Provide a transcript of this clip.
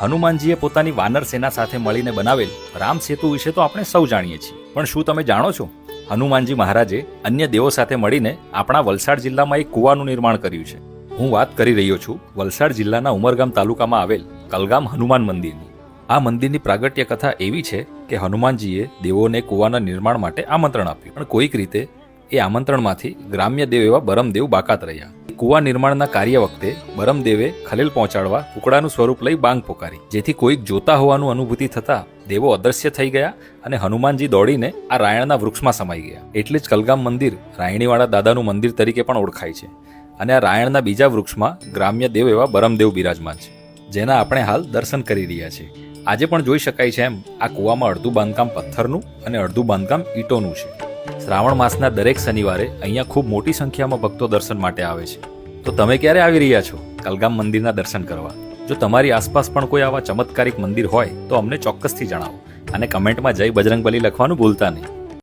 હનુમાનજીએ પોતાની વાનર સેના સાથે મળીને બનાવેલ રામ સેતુ વિશે તો આપણે સૌ જાણીએ છીએ, પણ શું તમે જાણો છો હનુમાનજી મહારાજે અન્ય દેવો સાથે મળીને આપણા વલસાડ જિલ્લામાં એક કૂવાનું નિર્માણ કર્યું છે? હું વાત કરી રહ્યો છું વલસાડ જિલ્લાના ઉમરગામ તાલુકામાં આવેલ કલગામ હનુમાન મંદિરની. આ મંદિરની પ્રાગટ્ય કથા એવી છે કે હનુમાનજીએ દેવોને કૂવાના નિર્માણ માટે આમંત્રણ આપ્યું, પણ કોઈક રીતે એ આમંત્રણમાંથી ગ્રામ્ય દેવ એવા બરમદેવ બાકાત રહ્યા. કૂવા નિર્માણના કાર્ય વખતે બરમદેવે ખલેલ પહોંચાડવા કુકડાનું સ્વરૂપ લઈ બાંગ પોકારી, જેથી કોઈક જોતા હોવાનું અનુભૂતિ થતા દેવો અદૃશ્ય થઈ ગયા અને હનુમાનજી દોડીને આ રાયણના વૃક્ષમાં સમાઈ ગયા. એટલે જ કલગામ મંદિર રાયણીવાળા દાદાનું મંદિર તરીકે પણ ઓળખાય છે. અને આ રાયણના બીજા વૃક્ષમાં ગ્રામ્ય દેવ એવા બરમદેવ બિરાજમાન છે, જેના આપણે હાલ દર્શન કરી રહ્યા છીએ. આજે પણ જોઈ શકાય છે એમ આ કૂવામાં અડધું બાંધકામ પથ્થરનું અને અડધું બાંધકામ ઈંટોનું છે. શ્રાવણ માસના દરેક શનિવારે અહીંયા ખૂબ મોટી સંખ્યામાં ભક્તો દર્શન માટે આવે છે. તો તમે ક્યારે આવી રહ્યા છો કલગામ મંદિરના દર્શન કરવા? જો તમારી આસપાસ પણ કોઈ આવા ચમત્કારિક મંદિર હોય તો અમને ચોક્કસથી જણાવો અને કમેન્ટમાં જય બજરંગબલી લખવાનું ભૂલતા નહીં.